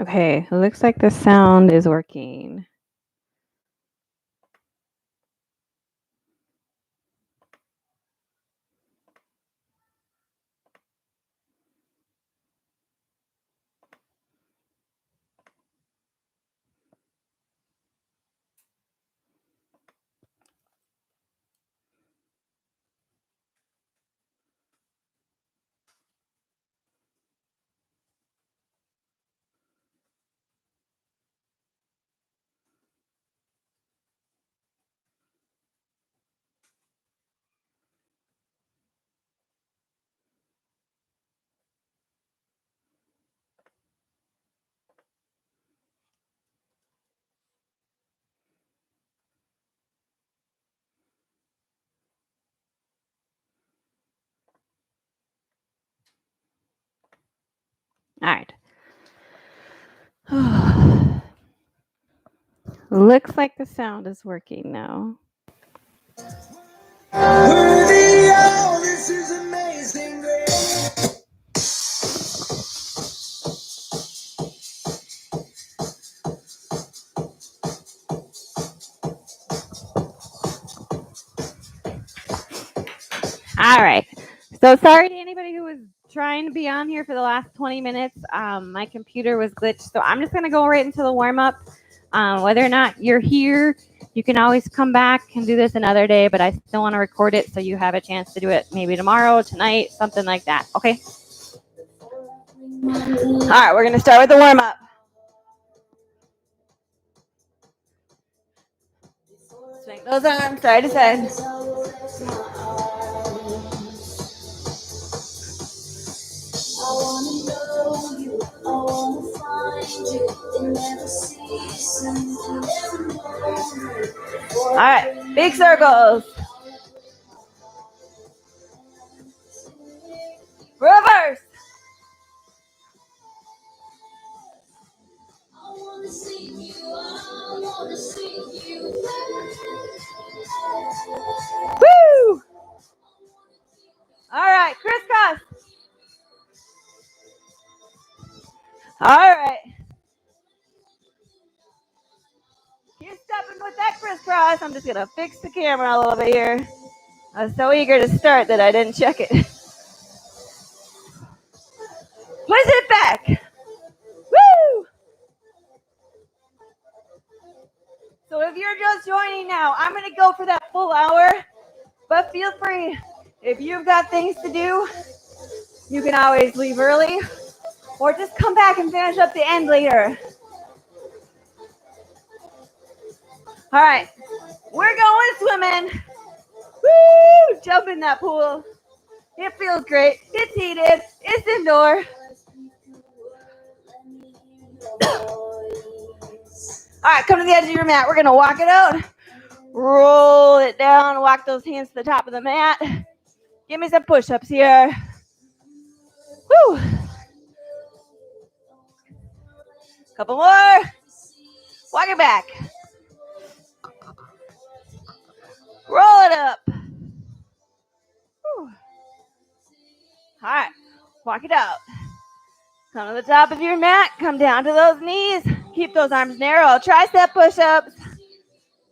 Okay, it looks like the sound is working. All right. Looks like the sound is working now. Worthy, oh, this is amazing grace. All right. So sorry to anybody who was trying to be on here for the last 20 minutes. My computer was glitched. So I'm just going to go right into the warm up. Whether or not you're here, you can always come back and do this another day, but I still want to record it so you have a chance to do it maybe tomorrow, tonight, something like that. Okay. All right. We're going to start with the warm up. Swing those arms side to side. I wanna know you, I wanna find you, and never cease, and never know. All right, big circles. Reverse. I wanna see you, I wanna see you. Woo! All right, crisscross. All right. You're stepping with that crisscross. I'm just going to fix the camera a little bit here. I was so eager to start that I didn't check it. Push it back. Woo! So if you're just joining now, I'm going to go for that full hour. But feel free, if you've got things to do, you can always leave early or just come back and finish up the end later. All right, we're going swimming. Woo! Jump in that pool. It feels great. It's heated. It's indoor. All right, come to the edge of your mat. We're going to walk it out. Roll it down. Walk those hands to the top of the mat. Give me some push-ups here. Woo! Couple more. Walk it back. Roll it up. Woo. All right, walk it out. Come to the top of your mat. Come down to those knees. Keep those arms narrow. Tricep push-ups.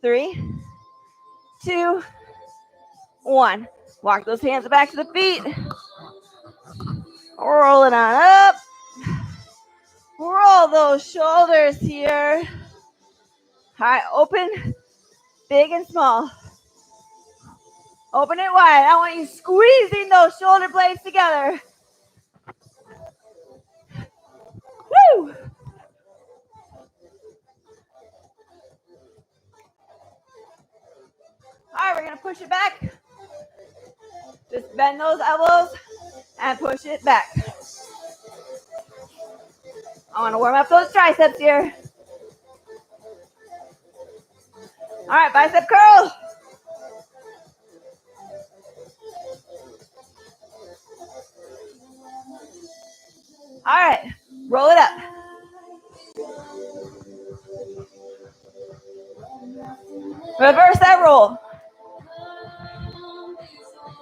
3, 2, 1. Walk those hands back to the feet. Roll it on up. Roll those shoulders here. All right, open, big and small. Open it wide. I want you squeezing those shoulder blades together. Woo! All right, we're going to push it back. Just bend those elbows and push it back. I want to warm up those triceps here. All right, bicep curl. All right, roll it up. Reverse that roll.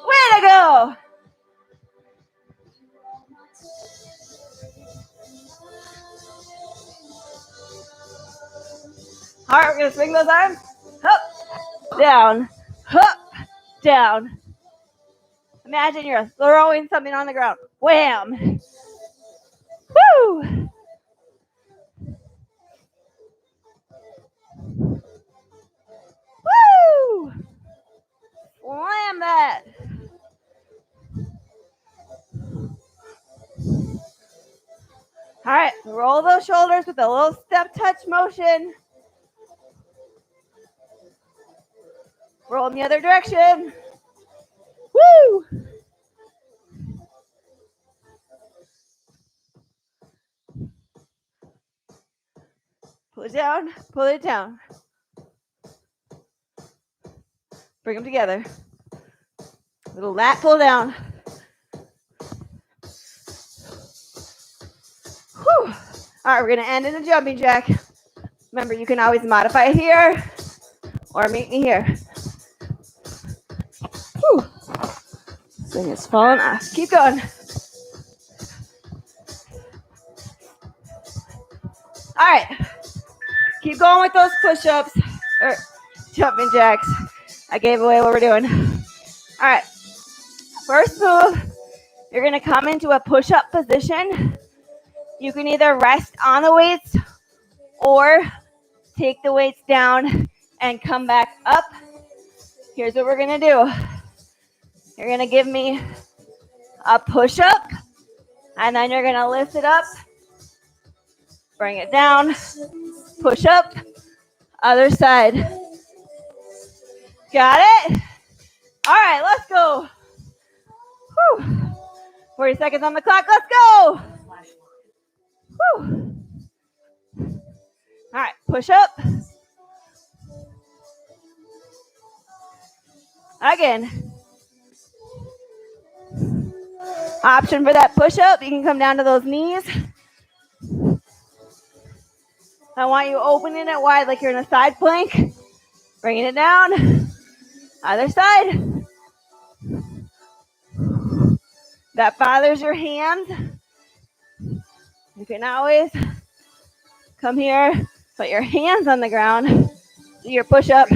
Way to go. All right, we're gonna swing those arms. Up, down, up, down. Imagine you're throwing something on the ground. Wham! Woo! Woo! Slam that. All right, roll those shoulders with a little step touch motion. Roll in the other direction. Woo! Pull it down, pull it down. Bring them together. Little lat pull down. Whew. All right, we're gonna end in a jumping jack. Remember, you can always modify it here or meet me here. Whew. This thing is falling off. Keep going. All right. Keep going with those push-ups or jumping jacks. I gave away what we're doing. All right. First move, you're going to come into a push-up position. You can either rest on the weights or take the weights down and come back up. Here's what we're going to do. You're going to give me a push-up, and then you're going to lift it up, bring it down, push up, other side. Got it? All right, let's go. Whew. 40 seconds on the clock. Let's go. Whew. All right, push up. Again. Option for that push up. You can come down to those knees. I want you opening it wide like you're in a side plank. Bringing it down. Other side. That bothers your hands. You can always come here, put your hands on the ground, do your push up,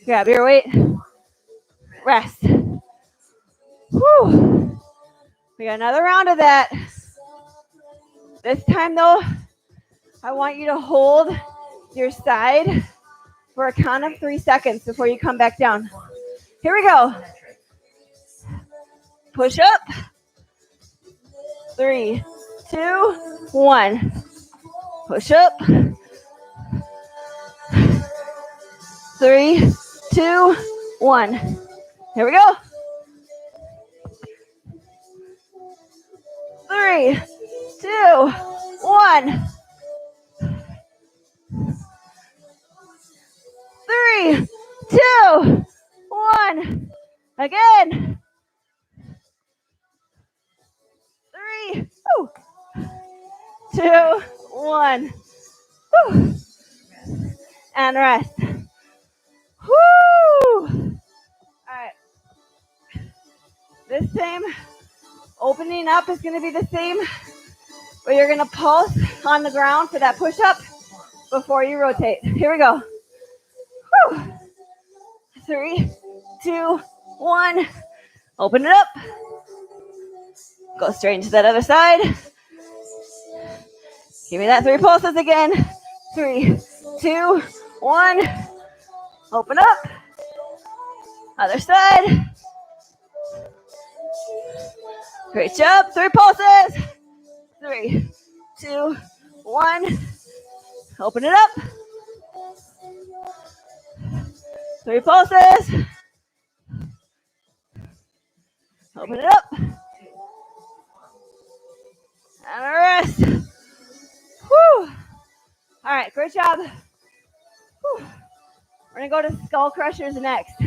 grab your weight, rest. Whew. We got another round of that. This time though, I want you to hold your side for a count of 3 seconds before you come back down. Here we go. Push up. 3, 2, 1. Push up. 3, 2, 1. Here we go. 3, 2, 1. 3, 2, 1. Again. 3, 2, 1. Whew. And rest. Woo! All right. This time, opening up is going to be the same, but you're going to pulse on the ground for that push-up before you rotate. Here we go. Whew. 3, 2, 1. Open it up. Go straight into that other side. Give me that 3 pulses again. 3, 2, 1. Open up. Other side. Great job. 3 pulses. 3, 2, 1. Open it up. 3 pulses. Open it up. And a rest. Whew. All right, great job. Whew. We're going to go to skull crushers next.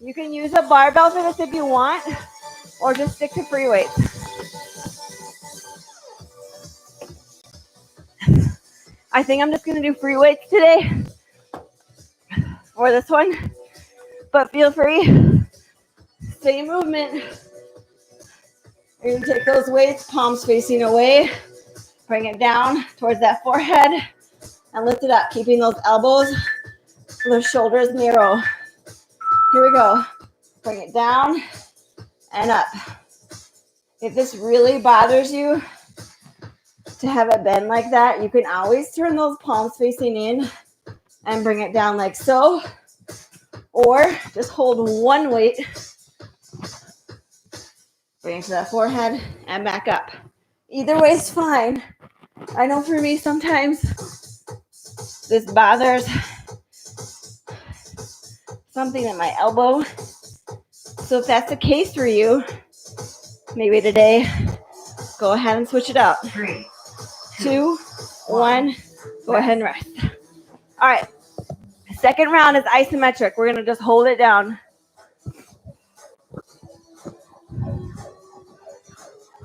You can use a barbell for this if you want, or just stick to free weights. I think I'm just going to do free weights today for this one, but feel free. Same movement. You're going to take those weights, palms facing away. Bring it down towards that forehead. and lift it up, keeping those elbows, those shoulders narrow. Here we go. Bring it down and up. If this really bothers you to have it bend like that, you can always turn those palms facing in and bring it down like so, or just hold one weight, bring it to the forehead and back up. Either way is fine. I know for me sometimes this bothers something in my elbow. So if that's the case for you, maybe today, go ahead and switch it out. 3, 2, 1, go ahead and rest. All right, second round is isometric. We're gonna just hold it down.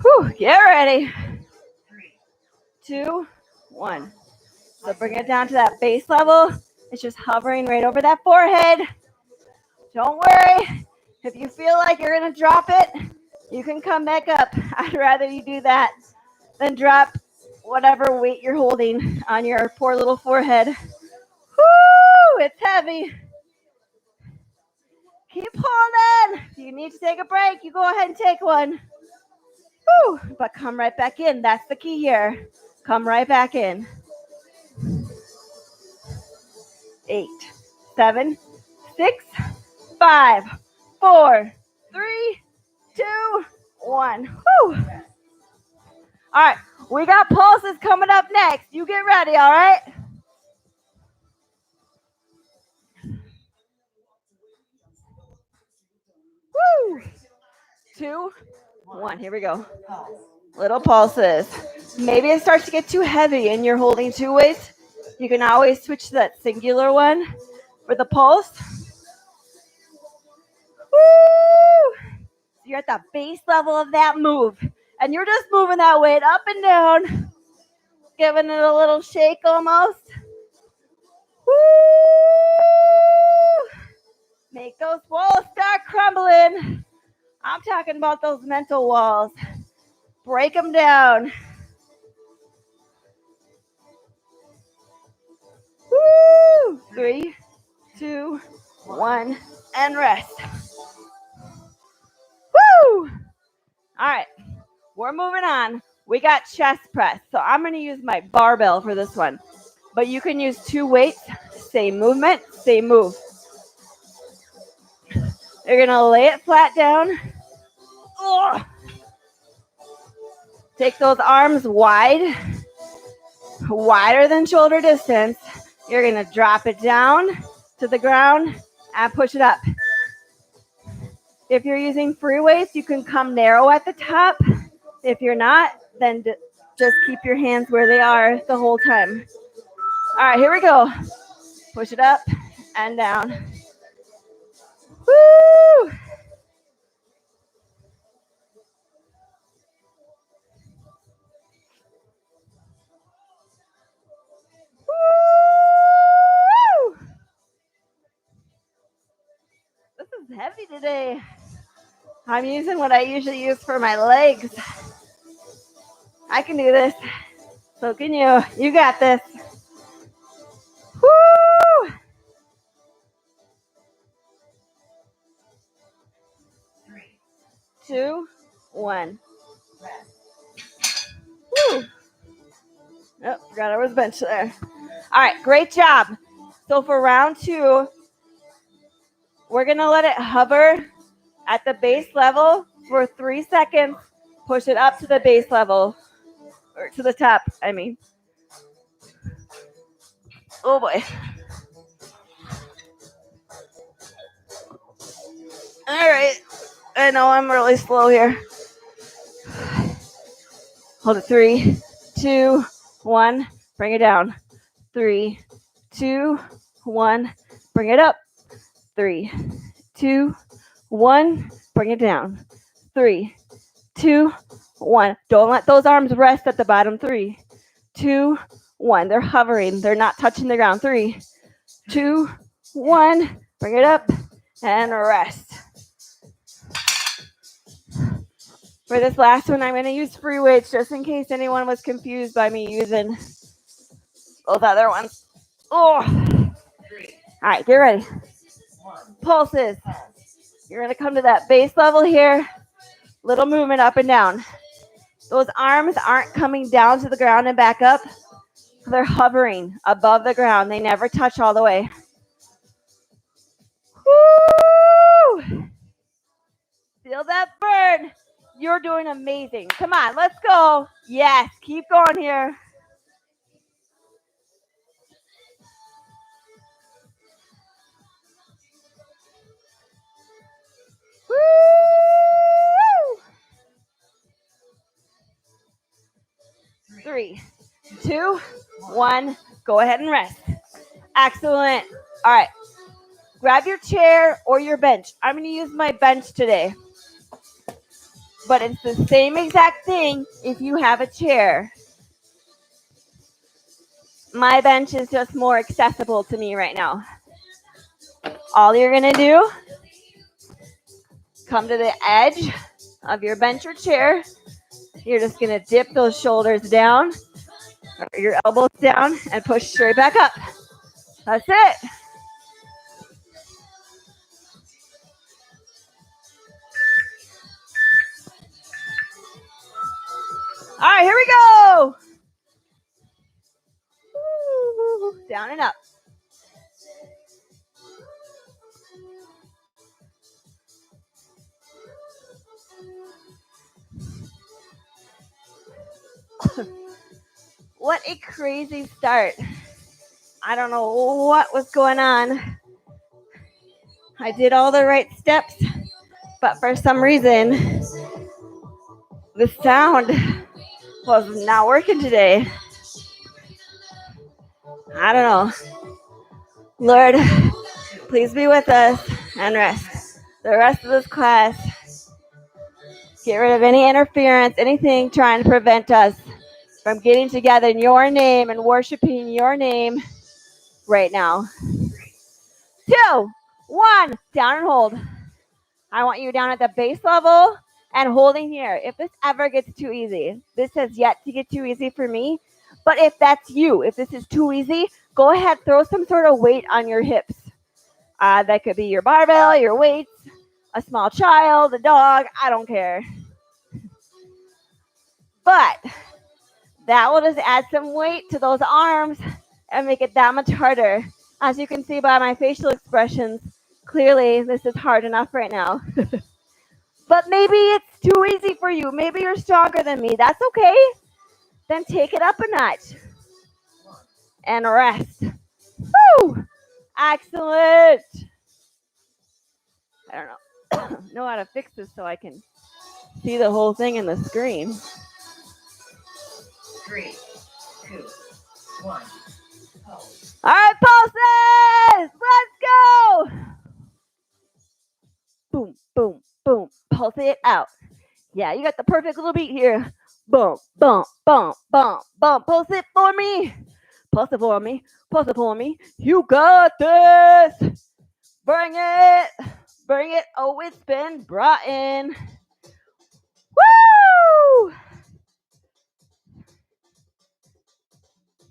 Whew, get ready. 3, 2, 1. So bring it down to that base level. It's just hovering right over that forehead. Don't worry. If you feel like you're going to drop it, you can come back up. I'd rather you do that than drop whatever weight you're holding on your poor little forehead. Woo! It's heavy. Keep holding. If you need to take a break, you go ahead and take one. Woo! But come right back in. That's the key here. Come right back in. 8, 7, 6, 5, 4, 3, 2, 1. Whew. All right, we got pulses coming up next. You get ready, all right? Woo! 2, 1. Here we go. Little pulses. Maybe it starts to get too heavy and you're holding two weights. You can always switch to that singular one for the pulse. Woo! You're at the base level of that move. And you're just moving that weight up and down, giving it a little shake almost. Woo! Make those walls start crumbling. I'm talking about those mental walls. Break them down. Woo! 3, 2, 1, and rest. Woo! All right, we're moving on. We got chest press. So I'm going to use my barbell for this one. But you can use two weights, same movement, same move. You're going to lay it flat down. Ugh. Take those arms wide, wider than shoulder distance. You're going to drop it down to the ground and push it up. If you're using free weights, you can come narrow at the top. If you're not, then just keep your hands where they are the whole time. All right, here we go. Push it up and down. Woo! Woo! This is heavy today. I'm using what I usually use for my legs. I can do this. So can you. You got this. Woo! 3, 2, 1. rest. Woo! Oh, forgot I was bench there. All right, great job. So for round 2, we're going to let it hover at the base level for 3 seconds. Push it up to the base level, or to the top, I mean. Oh boy. All right. I know I'm really slow here. Hold it. 3, 2, 1. Bring it down. 3, 2, 1. Bring it up. 3, 2, 1. Bring it down. 3, 2, 1. Don't let those arms rest at the bottom. 3, 2, 1. They're hovering. They're not touching the ground. 3, 2, 1. Bring it up and rest. For this last one, I'm going to use free weights just in case anyone was confused by me using Those other ones. Oh. 3, All right, get ready. 1, Pulses. pause. You're going to come to that base level here. Little movement up and down. Those arms aren't coming down to the ground and back up. They're hovering above the ground. They never touch all the way. Woo! Feel that burn. You're doing amazing. Come on, let's go. Yes, keep going here. Woo! 3, 2, 1. Go ahead and rest. Excellent. All right. Grab your chair or your bench. I'm going to use my bench today. But it's the same exact thing if you have a chair. My bench is just more accessible to me right now. All you're going to do, come to the edge of your bench or chair. You're just going to dip those shoulders down, or your elbows down, and push straight back up. That's it. All right, here we go. Woo, down and up. What a crazy start. I don't know what was going on. I did all the right steps, but for some reason, the sound was not working today. I don't know. Lord, please be with us and rest. The rest of this class, get rid of any interference, anything trying to prevent us from getting together in your name and worshiping your name right now. 2, 1, down and hold. I want you down at the base level and holding here. If this ever gets too easy, this has yet to get too easy for me. But if that's you, if this is too easy, go ahead, throw some sort of weight on your hips. That could be your barbell, your weights, a small child, a dog, I don't care. But that will just add some weight to those arms and make it that much harder. As you can see by my facial expressions, clearly this is hard enough right now. But maybe it's too easy for you. Maybe you're stronger than me. That's okay. Then take it up a notch and rest. Woo! Excellent. I don't know how to fix this so I can see the whole thing in the screen. 3, 2, 1, pause. All right, pulses. Let's go. Boom, boom, boom. Pulse it out. Yeah, you got the perfect little beat here. Boom, boom, boom, boom, boom. Pulse it for me. Pulse it for me. Pulse it for me. You got this. Bring it. Bring it. Oh, it's been brought in. Woo!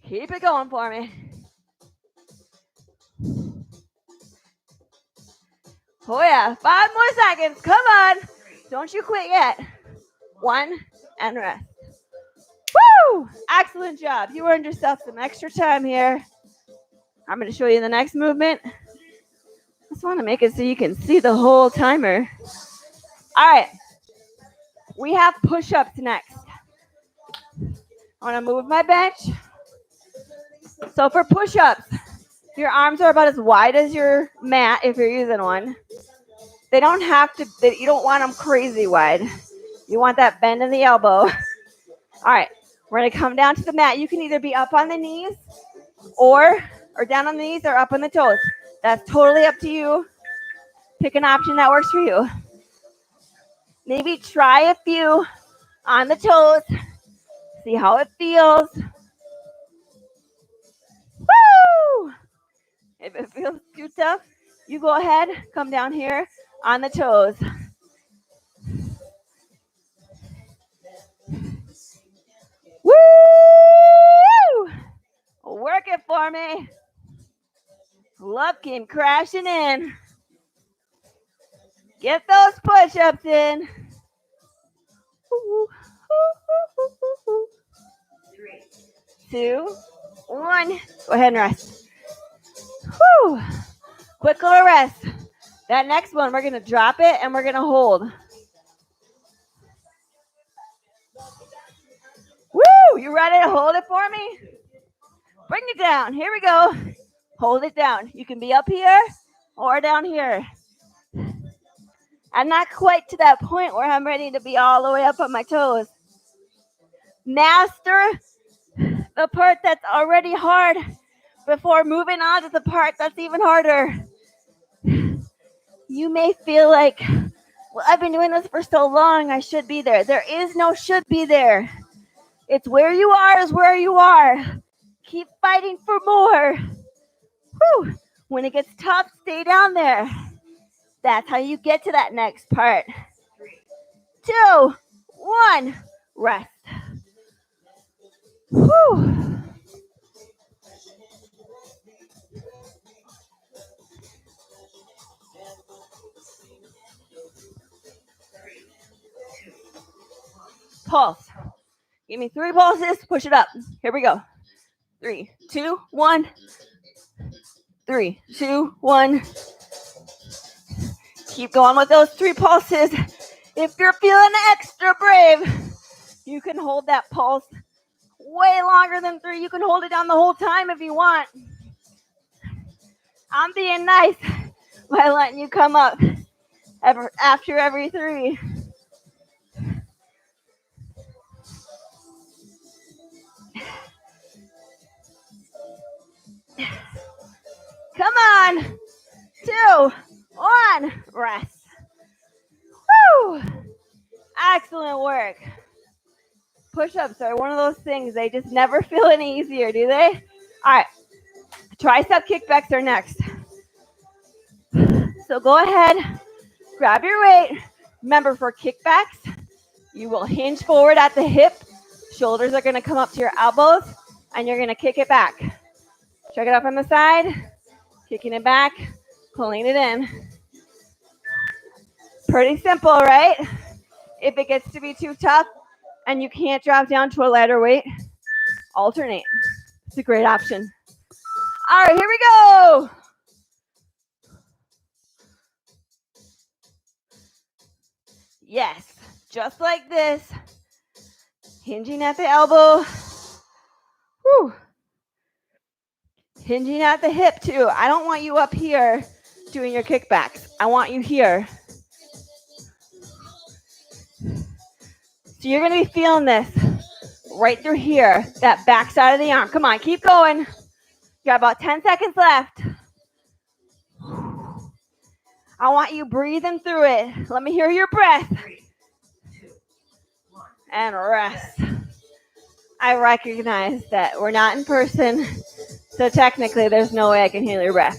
Keep it going for me. Oh, yeah. 5 more seconds. Come on. Don't you quit yet. 1 and rest. Woo! Excellent job. You earned yourself some extra time here. I'm going to show you the next movement. I just want to make it so you can see the whole timer. All right. We have push-ups next. I want to move my bench. So for push-ups, your arms are about as wide as your mat if you're using one. They don't have to, you don't want them crazy wide. You want that bend in the elbow. All right, we're going to come down to the mat. You can either be up on the knees or down on the knees or up on the toes. That's totally up to you. Pick an option that works for you. Maybe try a few on the toes. See how it feels. Woo! If it feels too tough, you go ahead, come down here on the toes. Woo! Work for me. Love came crashing in. Get those push-ups in. 3, 2, 1. Go ahead and rest. Whew. Quick little rest. That next one, we're going to drop it and we're going to hold. Woo! You ready to hold it for me? Bring it down. Here we go. Hold it down. You can be up here or down here. I'm not quite to that point where I'm ready to be all the way up on my toes. Master the part that's already hard before moving on to the part that's even harder. You may feel like, well, I've been doing this for so long, I should be there. There is no should be there. It's where you are is where you are. Keep fighting for more. Whew. When it gets tough, stay down there. That's how you get to that next part. 3, 2, 1, rest. Whew. Pulse. Give me 3 pulses. Push it up. Here we go. 3, 2, 1. 3, 2, 1. Keep going with those 3 pulses. If you're feeling extra brave, you can hold that pulse way longer than 3. You can hold it down the whole time if you want. I'm being nice by letting you come up after every 3. Come on. 2, 1, rest. Woo! Excellent work. Push-ups are one of those things, they just never feel any easier, do they? All right, tricep kickbacks are next. So go ahead, grab your weight. Remember, for kickbacks, you will hinge forward at the hip. Shoulders are going to come up to your elbows, and you're going to kick it back. Check it out from the side, kicking it back, pulling it in. Pretty simple, right? If it gets to be too tough and you can't drop down to a lighter weight, alternate. It's a great option. All right, here we go. Yes, just like this. Hinging at the elbow. Whew. Hinging at the hip too. I don't want you up here doing your kickbacks. I want you here. So you're going to be feeling this right through here, that back side of the arm. Come on, keep going. You got about 10 seconds left. I want you breathing through it. Let me hear your breath. 3, 2, 1. And rest. I recognize that we're not in person, so technically there's no way I can hear your breath.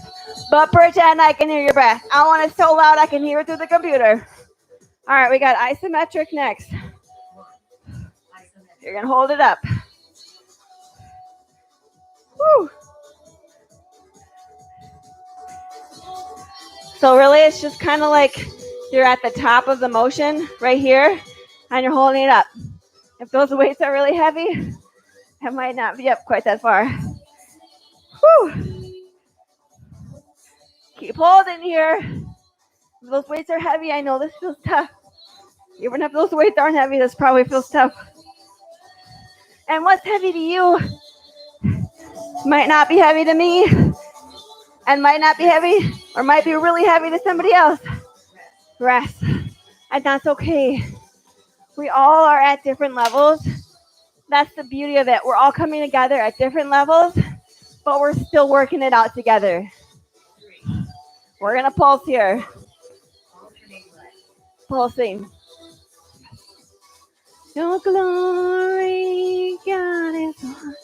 But pretend I can hear your breath. I want it so loud I can hear it through the computer. All right, we got isometric next. You're going to hold it up. Woo. So really, it's just kind of like you're at the top of the motion right here, and you're holding it up. If those weights are really heavy, it might not be up quite that far. Woo. Keep holding here. If those weights are heavy, I know this feels tough. Even if those weights aren't heavy, this probably feels tough. And what's heavy to you might not be heavy to me, and might not be heavy, or might be really heavy to somebody else. Rest. And that's okay. We all are at different levels. That's the beauty of it. We're all coming together at different levels, but we're still working it out together. 3, We're going to pulse here. alternate leg. Pulsing. Your glory, God is on.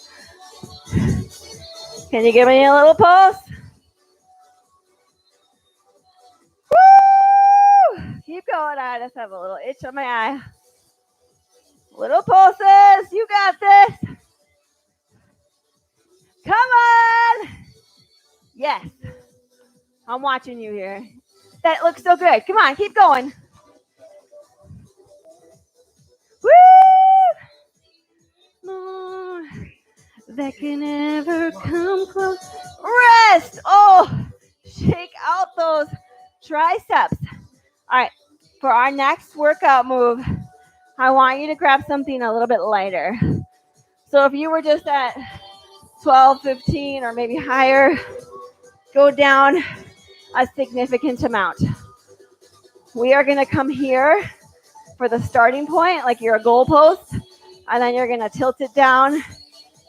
Can you give me a little pulse? Woo! Keep going. I just have a little itch on my eye. Little pulses. You got this. Come on. Yes. I'm watching you here. That looks so good. Come on, keep going. Woo! That can ever come close. Rest. Oh, shake out those triceps. All right, for our next workout move, I want you to grab something a little bit lighter. So if you were just at 12, 15, or maybe higher, go down a significant amount. We are going to come here for the starting point, like you're a goalpost, and then you're going to tilt it down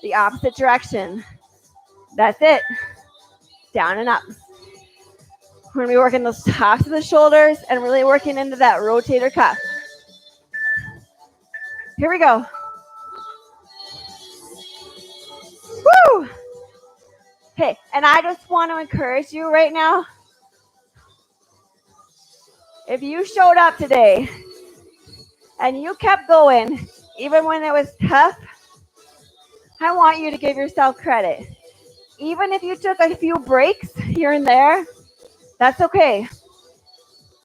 the opposite direction. That's it. Down and up. We're going to be working those tops of the shoulders and really working into that rotator cuff. Here we go. Woo! Hey, and I just want to encourage you right now. If you showed up today and you kept going, even when it was tough, I want you to give yourself credit. Even if you took a few breaks here and there, that's okay.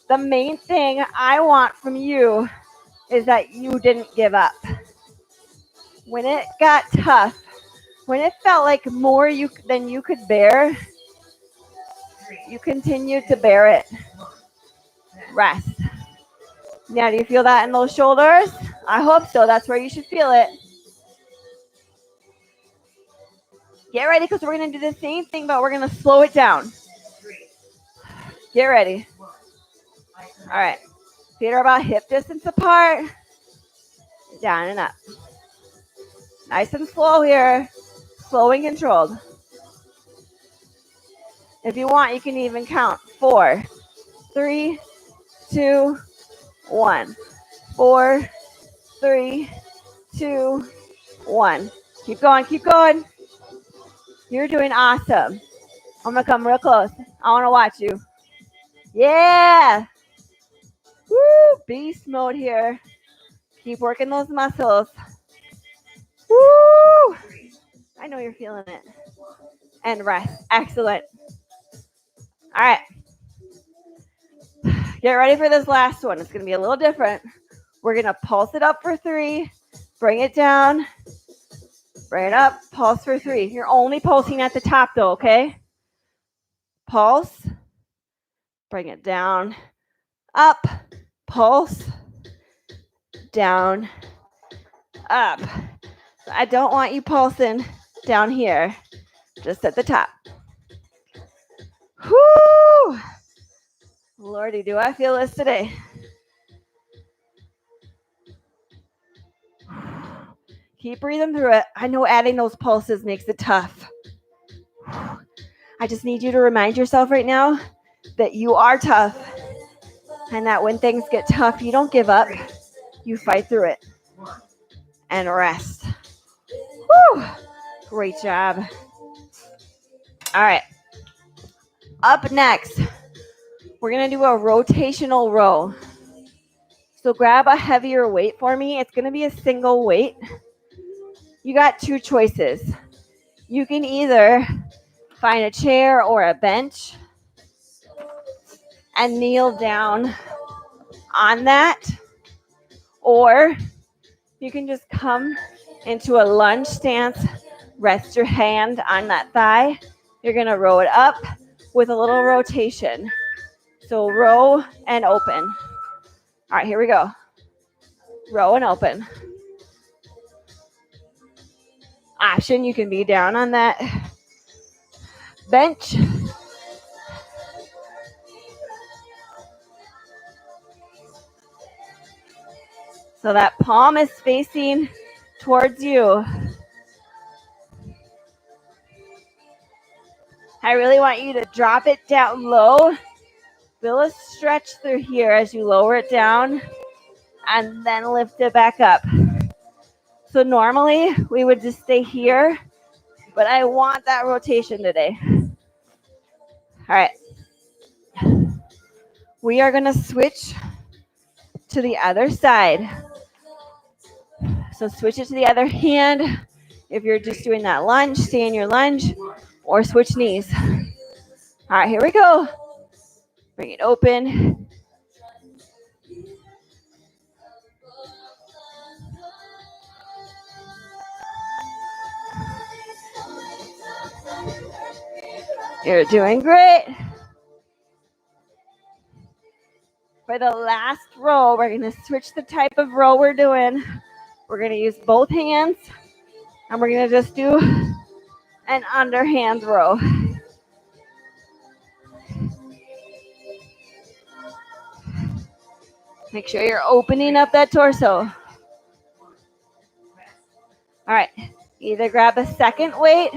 The main thing I want from you is that you didn't give up. When it got tough, when it felt like more than you could bear, you continued to bear it. Rest. Now, do you feel that in those shoulders? I hope so. That's where you should feel it. Get ready, because we're going to do the same thing, but we're going to slow it down. Get ready. All right. Feet are about hip distance apart. Down and up. Nice and slow here. Slow and controlled. If you want, you can even count. 4, 3, 2, 1. 4, 3, 2, 1. Keep going, keep going. You're doing awesome. I'm going to come real close. I want to watch you. Yeah. Woo, beast mode here. Keep working those muscles. Woo. I know you're feeling it. And rest. Excellent. All right. Get ready for this last one. It's going to be a little different. We're going to pulse it up for 3. Bring it down. Bring it up. Pulse for 3. You're only pulsing at the top though, okay? Pulse. Bring it down. Up. Pulse. Down. Up. I don't want you pulsing down here. Just at the top. Whoo! Lordy, do I feel this today? Keep breathing through it. I know adding those pulses makes it tough. I just need you to remind yourself right now that you are tough and that when things get tough, you don't give up. You fight through it and rest. Woo! Great job. All right. Up next, we're going to do a rotational row. So grab a heavier weight for me. It's going to be a single weight. You got 2 choices. You can either find a chair or a bench and kneel down on that, or you can just come into a lunge stance, rest your hand on that thigh. You're going to row it up with a little rotation. So row and open. All right, here we go. Row and open. Option, you can be down on that bench. So that palm is facing towards you. I really want you to drop it down low. Feel a stretch through here as you lower it down and then lift it back up. So normally we would just stay here, but I want that rotation today. All right. We are going to switch to the other side. So switch it to the other hand. If you're just doing that lunge, stay in your lunge or switch knees. All right, here we go. Bring it open. You're doing great. For the last row, we're going to switch the type of row we're doing. We're going to use both hands, and we're going to just do an underhand row. Make sure you're opening up that torso. All right, either grab a second weight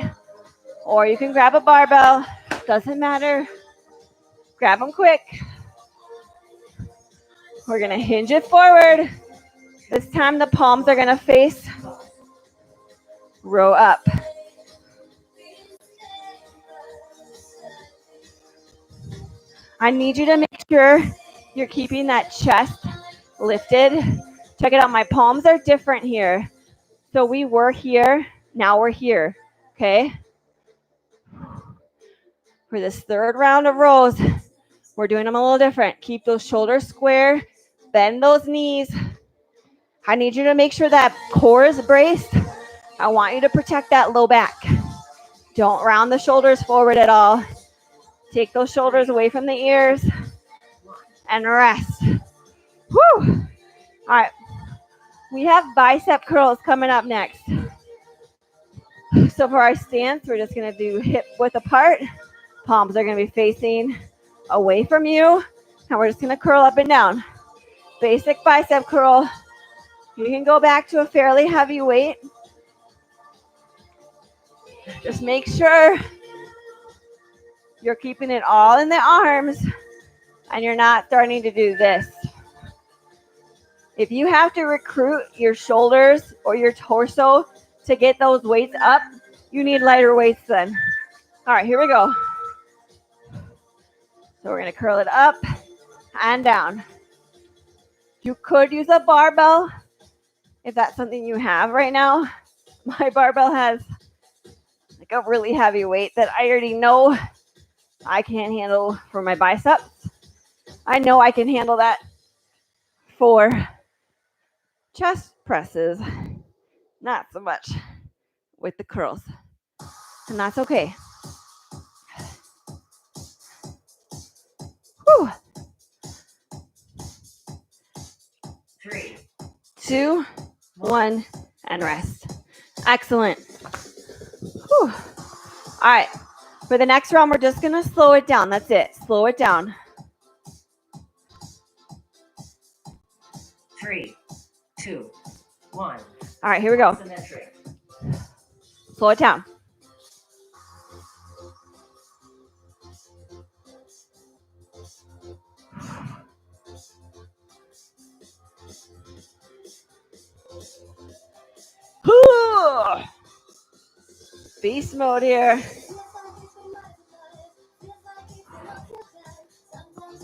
or you can grab a barbell. Doesn't matter. Grab them quick. We're going to hinge it forward. This time the palms are going to face row up. I need you to make sure you're keeping that chest lifted. Check it out. My palms are different here. So we were here. Now we're here. Okay? For this third round of rows, we're doing them a little different. Keep those shoulders square. Bend those knees. I need you to make sure that core is braced. I want you to protect that low back. Don't round the shoulders forward at all. Take those shoulders away from the ears and rest. Whew. All right. We have bicep curls coming up next. So for our stance, we're just going to do hip width apart. Palms are going to be facing away from you. And we're just going to curl up and down. Basic bicep curl. You can go back to a fairly heavy weight. Just make sure you're keeping it all in the arms and you're not starting to do this. If you have to recruit your shoulders or your torso to get those weights up, you need lighter weights then. All right, here we go. So we're going to curl it up and down. You could use a barbell if that's something you have right now. My barbell has like a really heavy weight that I already know I can't handle for my biceps. I know I can handle that for chest presses, not so much with the curls, and that's okay. Whew. 3, 2, 1, and rest. Excellent. Whew. All right. For the next round, we're just going to slow it down. That's it. Slow it down. 3, 2, 1. All right, here we go. Symmetric. Slow it down. Whew. Beast mode here.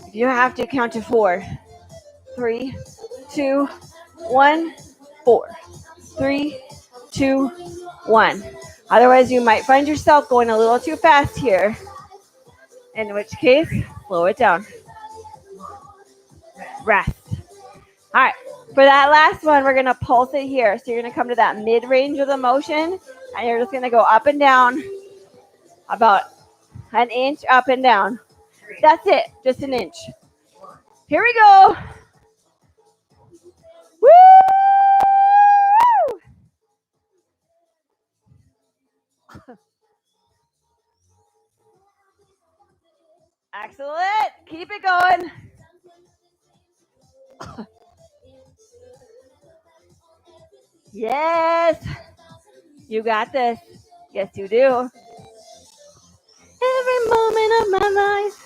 If you have to, count to 4. 3, 2, 1, 4. 3, 2, 1. Otherwise, you might find yourself going a little too fast here. In which case, slow it down. Rest. All right. For that last one, we're going to pulse it here. So you're going to come to that mid-range of the motion, and you're just going to go up and down about an inch up and down. That's it. Just an inch. Here we go. Woo! Excellent. Keep it going. Yes. You got this. Yes, you do. Every moment of my life.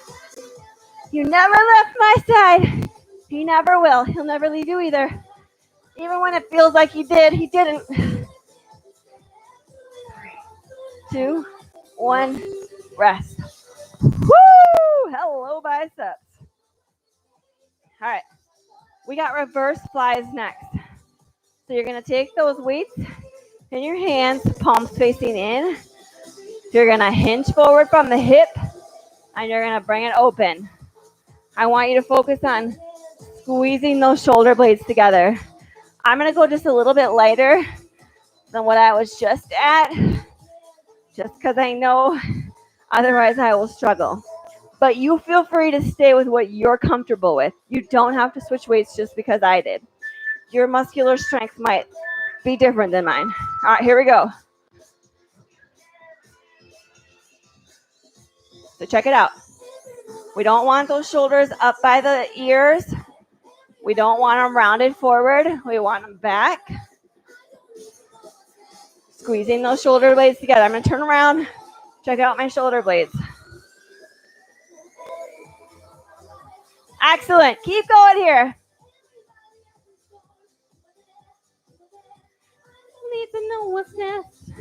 You never left my side. He never will. He'll never leave you either. Even when it feels like he did, he didn't. 2, 1, rest. Woo! Hello, biceps. All right. We got reverse flies next. So you're going to take those weights in your hands, palms facing in. You're going to hinge forward from the hip. And you're going to bring it open. I want you to focus on squeezing those shoulder blades together. I'm going to go just a little bit lighter than what I was just at, just because I know otherwise I will struggle. But you feel free to stay with what you're comfortable with. You don't have to switch weights just because I did. Your muscular strength might be different than mine. All right, here we go. So check it out. We don't want those shoulders up by the ears. We don't want them rounded forward. We want them back. Squeezing those shoulder blades together. I'm going to turn around. Check out my shoulder blades. Excellent. Keep going here. Need to know what's next.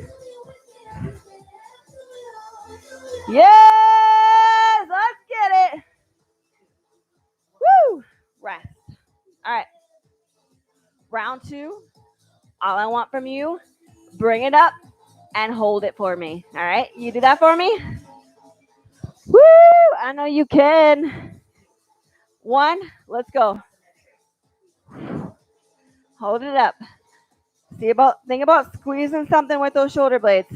Yes, let's get it. Woo. Rest. All right. Round 2. All I want from you, bring it up and hold it for me. All right. You do that for me. Woo. I know you can. 1. Let's go. Hold it up. Think about squeezing something with those shoulder blades.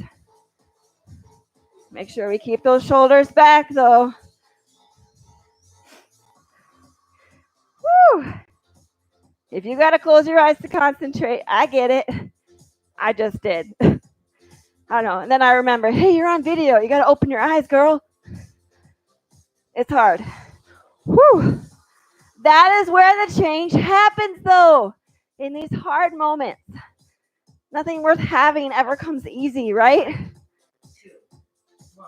Make sure we keep those shoulders back though. Woo! If you gotta close your eyes to concentrate, I get it. I just did. I know. And then I remember, hey, you're on video. You gotta open your eyes, girl. It's hard. Woo! That is where the change happens though. In these hard moments. Nothing worth having ever comes easy, right? 2, 1.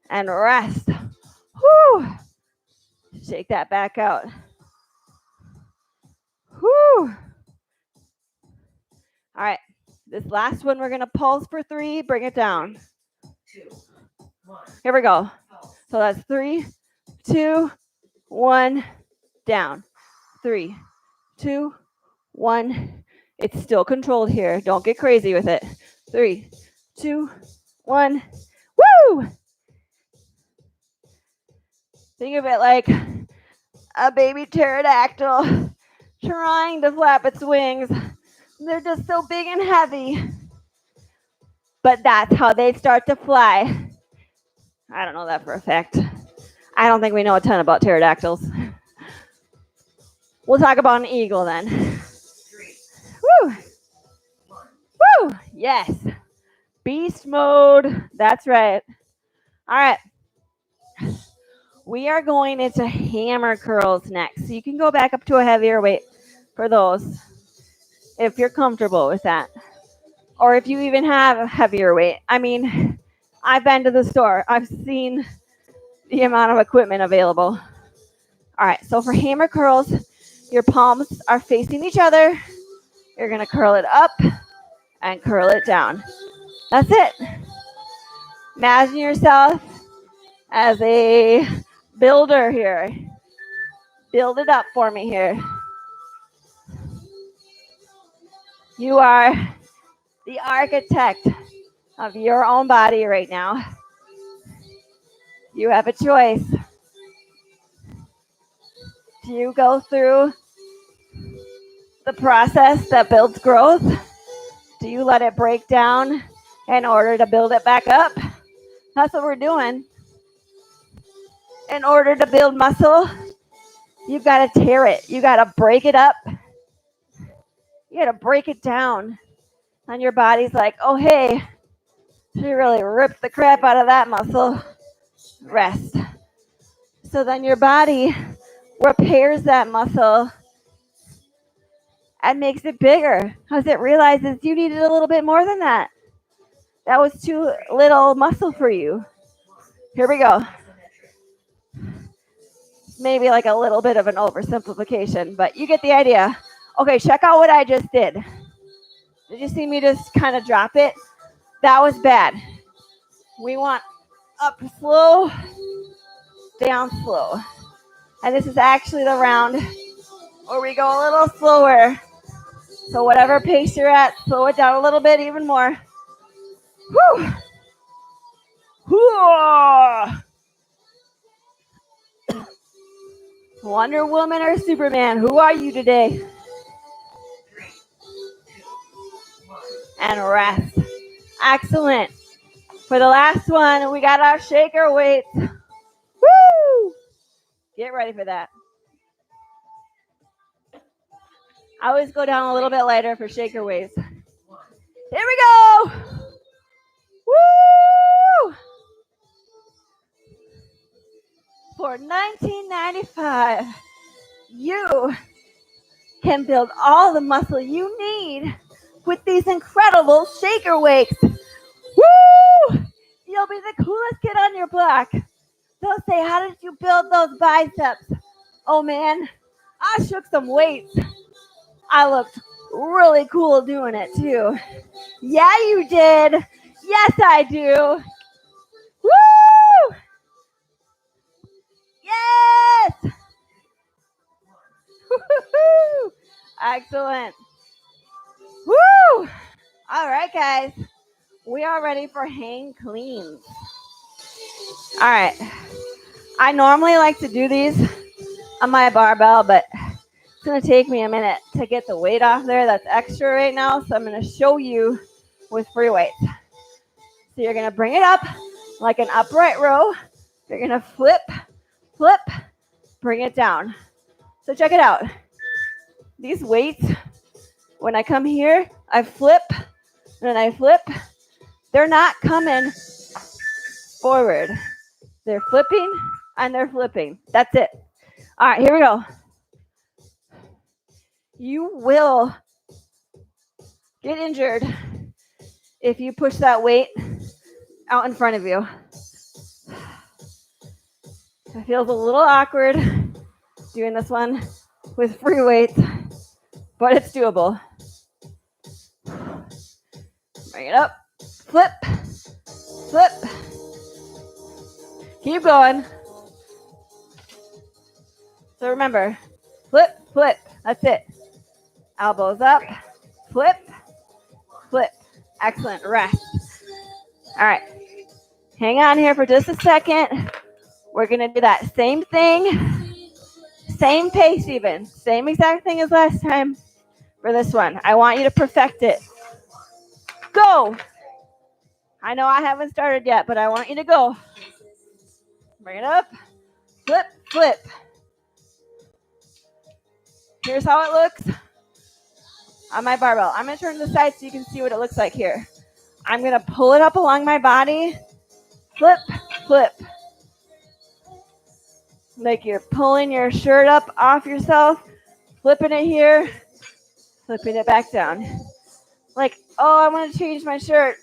And rest. Whew. Shake that back out. Whew. All right. This last one, we're going to pulse for 3. Bring it down. 2, 1. Here we go. Pulse. So that's 3, 2, 1, down. 3, 2, 1. It's still controlled here. Don't get crazy with it. 3, 2, 1. Woo! Think of it like a baby pterodactyl trying to flap its wings. They're just so big and heavy. But that's how they start to fly. I don't know that for a fact. I don't think we know a ton about pterodactyls. We'll talk about an eagle then. 3, Woo! 1. Woo! Yes. Beast mode. That's right. All right. We are going into hammer curls next. So you can go back up to a heavier weight for those if you're comfortable with that. Or if you even have a heavier weight. I mean, I've been to the store. I've seen the amount of equipment available. All right. So for hammer curls, your palms are facing each other. You're going to curl it up and curl it down. That's it. Imagine yourself as a builder here. Build it up for me here. You are the architect of your own body right now. You have a choice. Do you go through the process that builds growth? Do you let it break down in order to build it back up? That's what we're doing. In order to build muscle, you've got to tear it. You got to break it up. You got to break it down. And your body's like, oh, hey, she really ripped the crap out of that muscle. Rest. So then your body repairs that muscle and makes it bigger because it realizes you needed a little bit more than that. That was too little muscle for you. Here we go. Maybe like a little bit of an oversimplification, but you get the idea. Okay, check out what I just did. Did you see me just kind of drop it? That was bad. We want up slow, down slow. And this is actually the round where we go a little slower. So whatever pace you're at, slow it down a little bit even more. Whew. Whew. Wonder Woman or Superman? Who are you today? 3, 2, 1. And rest. Excellent. For the last one, we got our shaker weights. Woo! Get ready for that. I always go down a little bit lighter for shaker weights. 1. Here we go. Woo! For $19.95, you can build all the muscle you need with these incredible shaker weights. Woo! You'll be the coolest kid on your block. They'll say, how did you build those biceps? Oh man, I shook some weights. I looked really cool doing it too. Yeah, you did. Yes, I do. Woo! Yes! Woo-hoo-hoo! Excellent. Woo! All right, guys. We are ready for hang cleans. All right. I normally like to do these on my barbell, but it's going to take me a minute to get the weight off there. That's extra right now, so I'm going to show you with free weights. So you're going to bring it up like an upright row. You're going to flip, flip, bring it down. So check it out. These weights, when I come here, I flip, and then I flip. They're not coming forward. They're flipping, and they're flipping. That's it. All right, here we go. You will get injured if you push that weight out in front of you. It feels a little awkward doing this one with free weights, but it's doable. Bring it up, flip, flip. Keep going. So remember, flip, flip. That's it. Elbows up, flip, flip. Excellent. Rest. All right. Hang on here for just a second. We're going to do that same thing, same pace even, same exact thing as last time for this one. I want you to perfect it. Go. I know I haven't started yet, but I want you to go. Bring it up, flip, flip. Here's how it looks on my barbell. I'm going to turn to the side so you can see what it looks like here. I'm going to pull it up along my body, flip, flip. Like you're pulling your shirt up off yourself, flipping it here, flipping it back down. Like, oh, I want to change my shirt.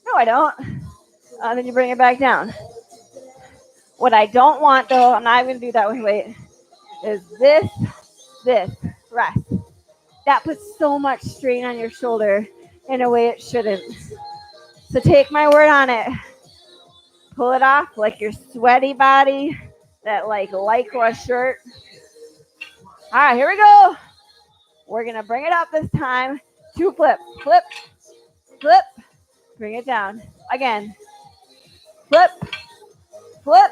No, I don't. Then you bring it back down. What I don't want, though, I'm not going to do that with weight, is this, rest. That puts so much strain on your shoulder in a way it shouldn't. So take my word on it. Pull it off like your sweaty body, that like Lycra shirt. All right, here we go. We're going to bring it up this time. 2 flip, flip, flip. Bring it down. Again. Flip, flip,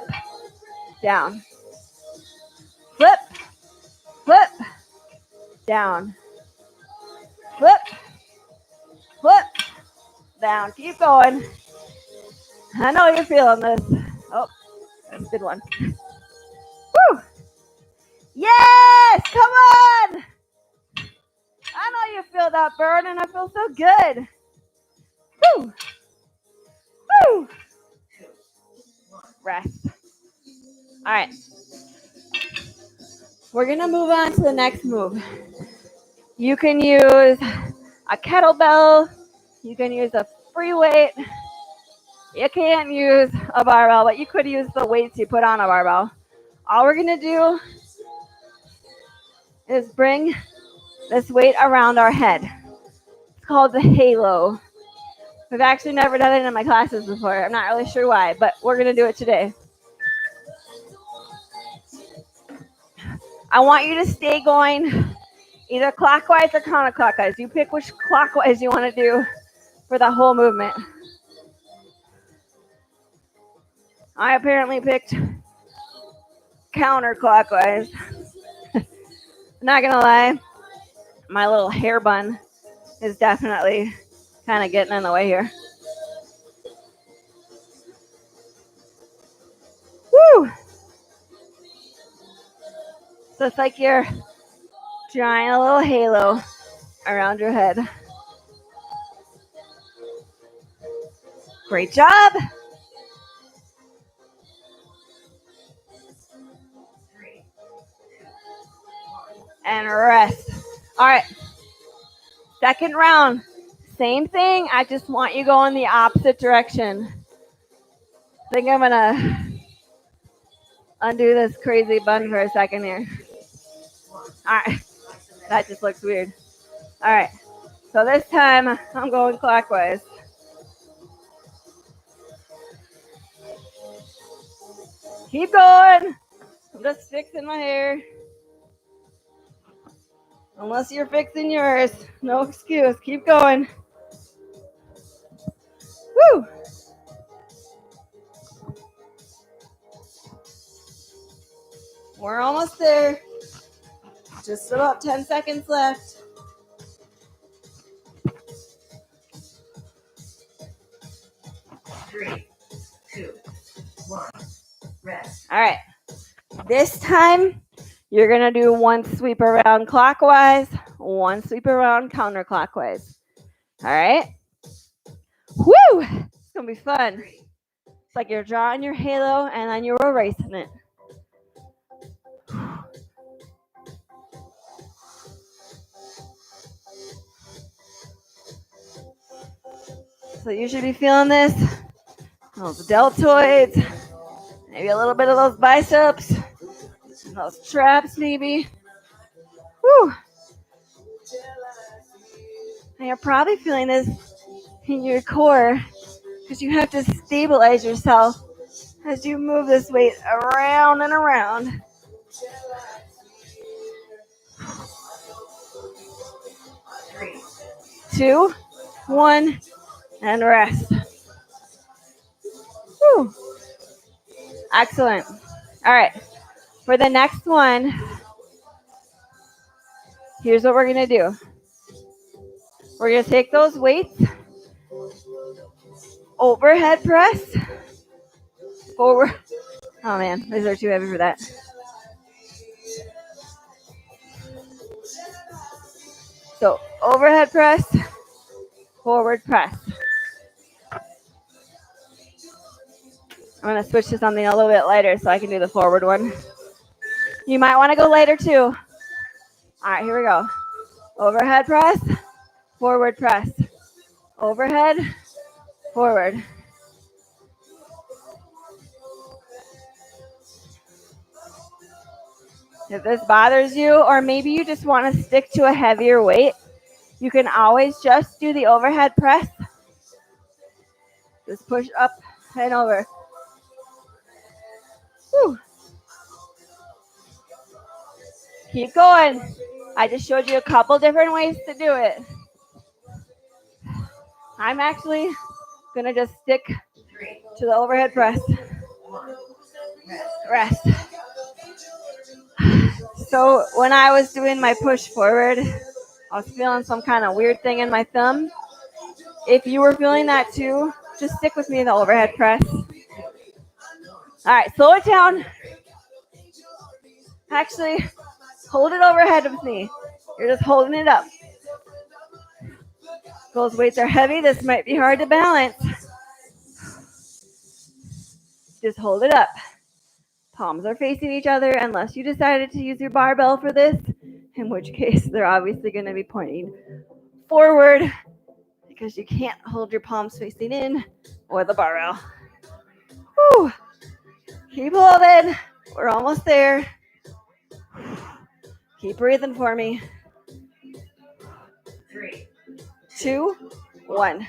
down. Flip, flip, down. Flip, flip, down. Keep going. I know you're feeling this. Oh, that's a good one. Woo! Yes! Come on! I know you feel that burn, and I feel so good. Woo! Woo! Rest. All right. We're going to move on to the next move. You can use a kettlebell. You can use a free weight. You can't use a barbell, but you could use the weights you put on a barbell. All we're going to do is bring this weight around our head. It's called the halo. We've actually never done it in my classes before. I'm not really sure why, but we're going to do it today. I want you to stay going either clockwise or counterclockwise. You pick which clockwise you want to do for the whole movement. I apparently picked counterclockwise. I'm not gonna lie, my little hair bun is definitely kind of getting in the way here. Woo! So it's like you're drawing a little halo around your head. Great job. 3, 2, 1. And rest. All right. Second round. Same thing. I just want you going the opposite direction. I think I'm going to undo this crazy bun for a second here. All right. That just looks weird. All right. So this time I'm going clockwise. Keep going. I'm just fixing my hair. Unless you're fixing yours. No excuse. Keep going. Woo! We're almost there. Just about 10 seconds left. Three, 2, 1. Rest. All right. This time, you're going to do one sweep around clockwise, one sweep around counterclockwise. All right? Woo! It's going to be fun. 3, It's like you're drawing your halo and then you're erasing it. So you should be feeling this. Those deltoids, maybe a little bit of those biceps, those traps maybe. Woo! And you're probably feeling this in your core because you have to stabilize yourself as you move this weight around and around. 3, 2, 1, and rest. Woo. Excellent. All right. For the next one, here's what we're going to do. We're going to take those weights, overhead press, forward. Oh man, these are too heavy for that. So overhead press, forward press. I'm going to switch to something a little bit lighter so I can do the forward one. You might want to go lighter too. All right, here we go. Overhead press, forward press. Overhead, forward. If this bothers you, or maybe you just want to stick to a heavier weight, you can always just do the overhead press. Just push up and over. Whew. Keep going. I just showed you a couple different ways to do it. I'm actually going to just stick 3, to the overhead press. 1. Rest. So when I was doing my push forward, I was feeling some kind of weird thing in my thumb. If you were feeling that too, just stick with me in the overhead press. All right, slow it down. Actually, hold it overhead with me. You're just holding it up. Those weights are heavy. This might be hard to balance. Just hold it up. Palms are facing each other unless you decided to use your barbell for this, in which case they're obviously going to be pointing forward because you can't hold your palms facing in or the barbell. Whew. Keep holding. We're almost there. Keep breathing for me. 3, 2, 1.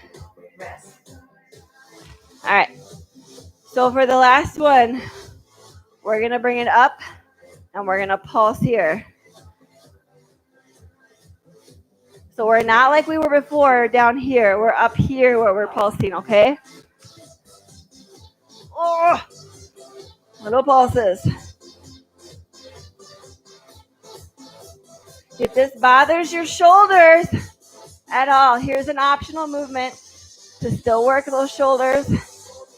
rest. All right. So for the last one, we're going to bring it up and we're going to pulse here. So we're not like we were before down here. We're up here where we're pulsing, okay? Oh, little pulses. If this bothers your shoulders at all, here's an optional movement to still work those shoulders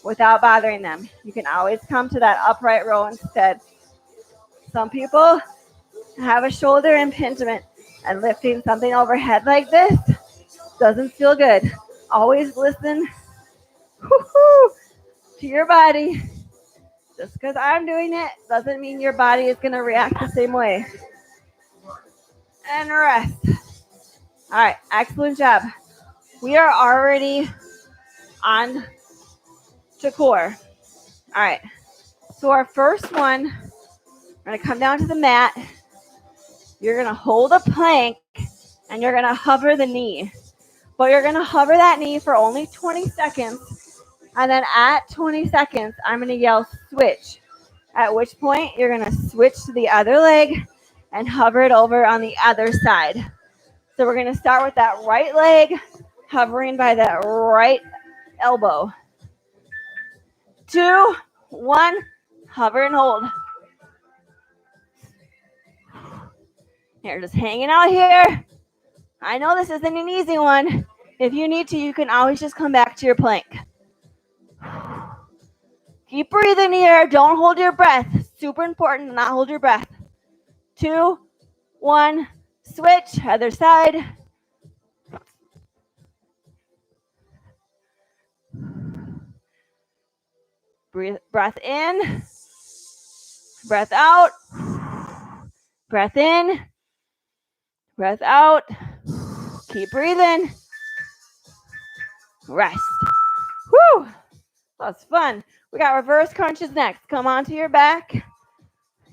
without bothering them. You can always come to that upright row instead. Some people have a shoulder impingement, and lifting something overhead like this doesn't feel good. Always listen to your body. Just because I'm doing it doesn't mean your body is going to react the same way. And rest. All right, excellent job. We are already on to core. All right, so our first one, we're going to come down to the mat. You're going to hold a plank, and you're going to hover the knee. But you're going to hover that knee for only 20 seconds. And then at 20 seconds, I'm going to yell switch. At which point, you're going to switch to the other leg and hover it over on the other side. So we're going to start with that right leg, hovering by that right elbow. 2, 1, hover and hold. Here, just hanging out here. I know this isn't an easy one. If you need to, you can always just come back to your plank. Keep breathing here. Don't hold your breath. Super important to not hold your breath. 2, 1, switch, other side. Breath in, breath out, breath in, breath out. Keep breathing. Rest. Woo! That's fun. We got reverse crunches next. Come onto your back.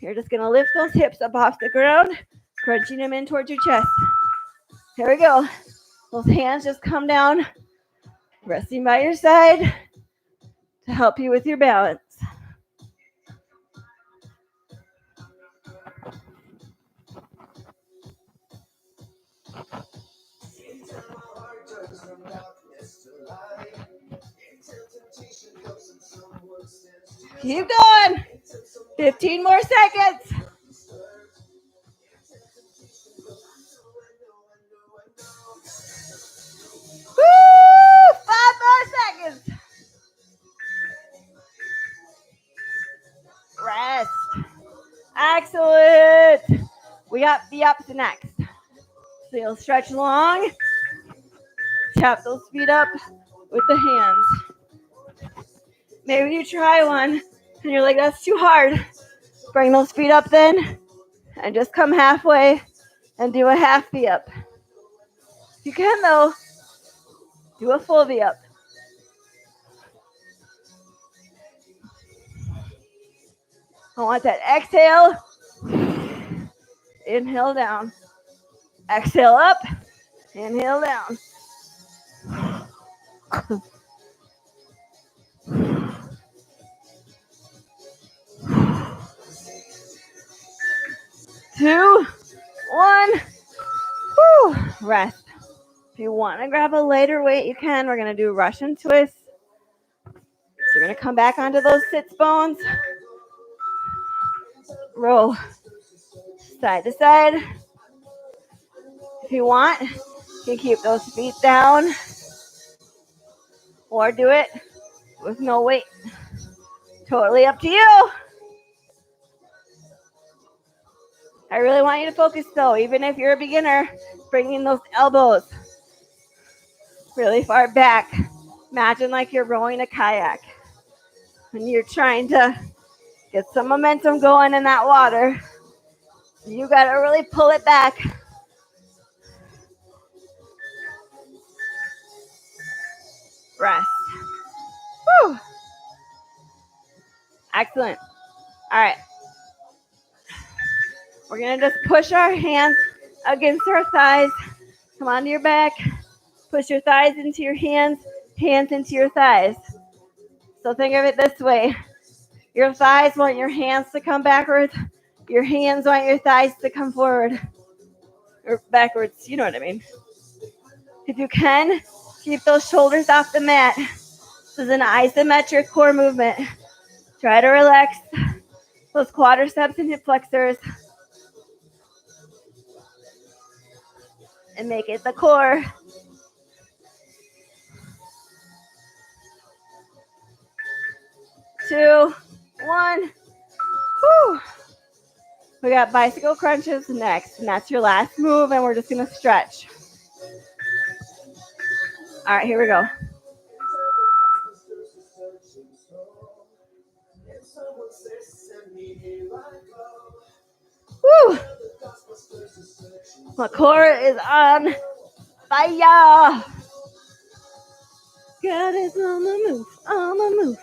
You're just going to lift those hips up off the ground, crunching them in towards your chest. Here we go. Those hands just come down, resting by your side to help you with your balance. Keep going. 15 more seconds. Woo! 5 more seconds. Rest. Excellent. We got the ups next. So you'll stretch long. Tap those feet up with the hands. Maybe you try one and you're like, that's too hard. Bring those feet up then and just come halfway and do a half V up. If you can though, do a full V up. I want that exhale. Inhale down. Exhale up. Inhale down. Two, one. Whew. Rest. If you want to grab a lighter weight, you can. We're going to do Russian twists. So you're going to come back onto those sits bones. Roll side to side. If you want, you can keep those feet down or do it with no weight. Totally up to you. I really want you to focus though, even if you're a beginner, bringing those elbows really far back. Imagine like you're rowing a kayak and you're trying to get some momentum going in that water. You got to really pull it back. Rest. Whew. Excellent. All right. We're going to just push our hands against our thighs. Come onto your back. Push your thighs into your hands, hands into your thighs. So think of it this way. Your thighs want your hands to come backwards. Your hands want your thighs to come forward. Or backwards, you know what I mean. If you can, keep those shoulders off the mat. This is an isometric core movement. Try to relax those quadriceps and hip flexors. and make it the core. 2, 1. Whew. We got bicycle crunches next, and that's your last move, and we're just gonna stretch. All right, here we go. Woo! My core is on fire. God is on the move, on the move.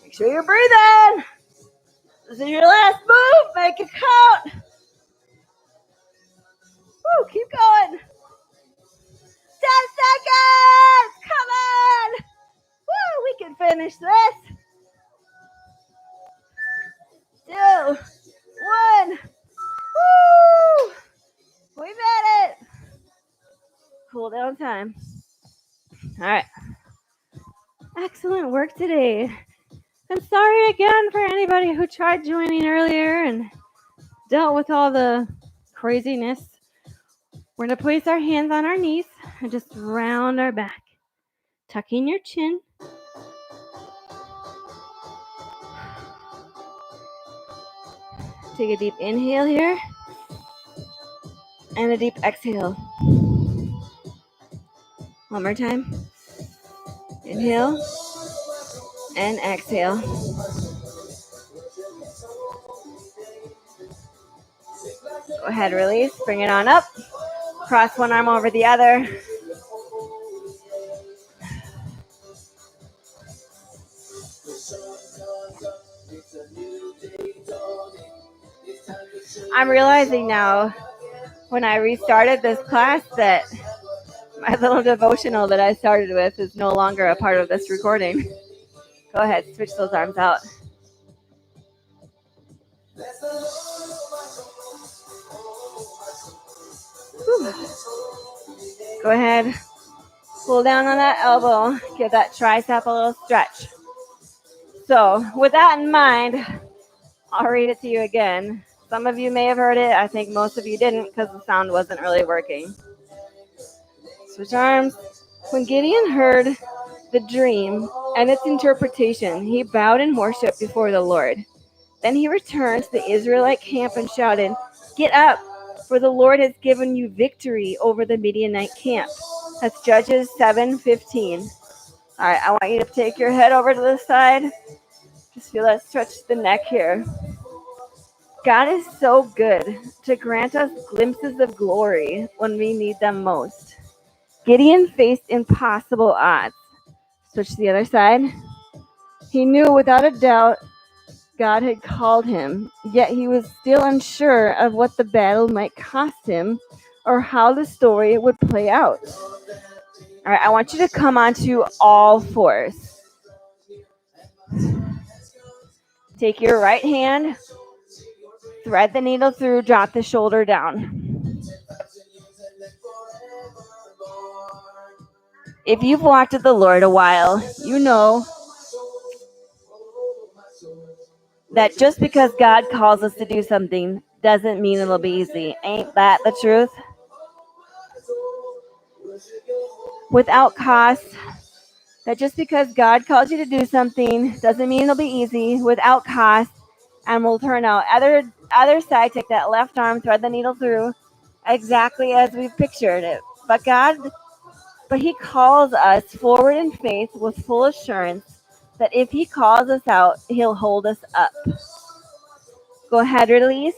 Make sure you're breathing. This is your last move. Make it count. Woo, keep going. 10 seconds. Come on. Woo, we can finish this. 2, 1. Woo! We made it. Cool down time. All right. Excellent work today. I'm sorry again for anybody who tried joining earlier and dealt with all the craziness. We're going to place our hands on our knees and just round our back. Tucking your chin. Take a deep inhale here. And a deep exhale. One more time. Inhale. And exhale. Go ahead, release. Bring it on up. Cross one arm over the other. I'm realizing now when I restarted this class that my little devotional that I started with is no longer a part of this recording. Go ahead, switch those arms out. Whew. Go ahead, pull down on that elbow, give that tricep a little stretch. So with that in mind, I'll read it to you again. Some of you may have heard it. I think most of you didn't because the sound wasn't really working. Switch arms. When Gideon heard the dream and its interpretation, he bowed in worship before the Lord. Then he returned to the Israelite camp and shouted, "Get up, for the Lord has given you victory over the Midianite camp." That's Judges 7:15. All right, I want you to take your head over to the side. Just feel that stretch the neck here. God is so good to grant us glimpses of glory when we need them most. Gideon faced impossible odds. Switch to the other side. He knew without a doubt God had called him, yet he was still unsure of what the battle might cost him or how the story would play out. All right, I want you to come onto all fours. Take your right hand, thread the needle through, drop the shoulder down. If you've walked with the Lord a while, you know that just because God calls us to do something doesn't mean it'll be easy. Ain't that the truth? Without cost, that just because God calls you to do something doesn't mean it'll be easy. Without cost, and will turn out. Other side, take that left arm, thread the needle through, exactly as we've pictured it. But he calls us forward in faith with full assurance that if he calls us out, he'll hold us up. Go ahead, release.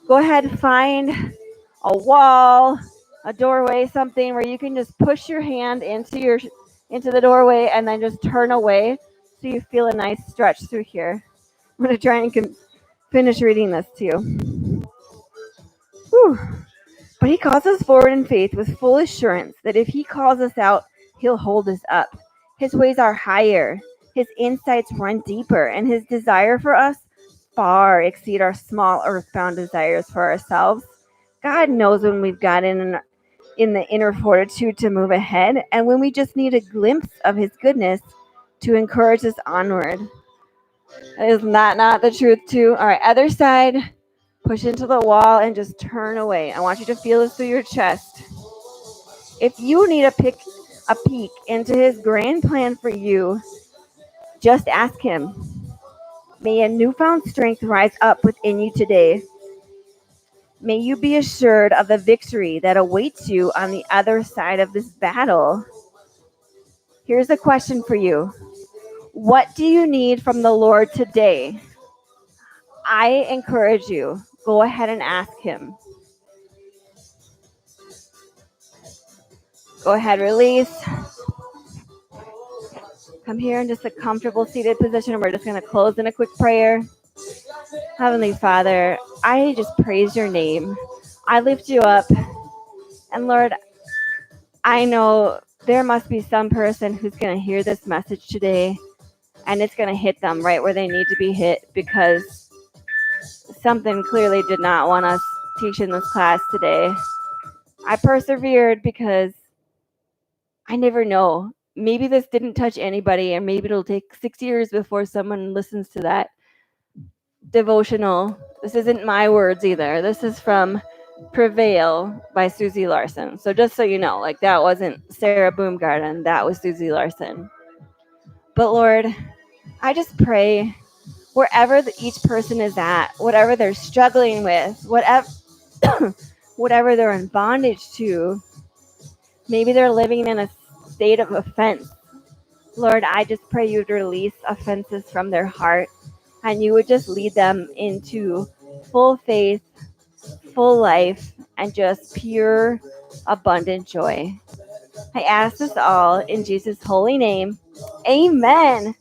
Go ahead, find a wall, a doorway, something where you can just push your hand into the doorway and then just turn away so you feel a nice stretch through here. I'm going to try and finish reading this to you. Whew. But he calls us forward in faith with full assurance that if he calls us out, he'll hold us up. His ways are higher, his insights run deeper, and his desire for us far exceed our small earthbound desires for ourselves. God knows when we've got in the inner fortitude to move ahead, and when we just need a glimpse of his goodness to encourage us onward. Is that not the truth too? All right, other side. Push into the wall and just turn away. I want you to feel this through your chest. If you need a peek into his grand plan for you, just ask him. May a newfound strength rise up within you today. May you be assured of the victory that awaits you on the other side of this battle. Here's a question for you. What do you need from the Lord today? I encourage you, go ahead and ask him. Go ahead, release. Come here in just a comfortable seated position. We're just going to close in a quick prayer. Heavenly Father, I just praise your name. I lift you up. And Lord, I know there must be some person who's going to hear this message today and it's going to hit them right where they need to be hit, because something clearly did not want us teaching this class today. I persevered because I never know. Maybe this didn't touch anybody, and maybe it'll take 6 years before someone listens to that devotional. This isn't my words either. This is from Prevail by Susie Larson. So just so you know, like, that wasn't Sarah Boomgarden. That was Susie Larson. But Lord, I just pray wherever each person is at, whatever they're struggling with, whatever they're in bondage to, maybe they're living in a state of offense. Lord, I just pray you'd release offenses from their heart, and you would just lead them into full faith, full life, and just pure, abundant joy. I ask this all in Jesus' holy name. Amen.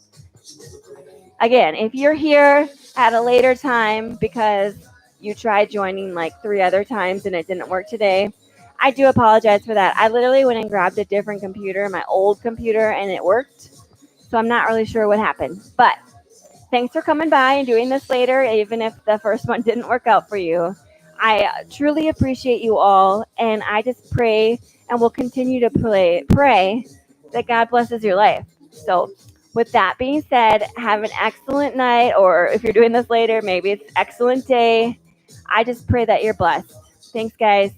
Again, if you're here at a later time because you tried joining like 3 other times and it didn't work today, I do apologize for that. I literally went and grabbed a different computer, my old computer, and it worked. So I'm not really sure what happened. But thanks for coming by and doing this later, even if the first one didn't work out for you. I truly appreciate you all, and I just pray and will continue to pray that God blesses your life. So with that being said, have an excellent night, or if you're doing this later, maybe it's excellent day. I just pray that you're blessed. Thanks, guys.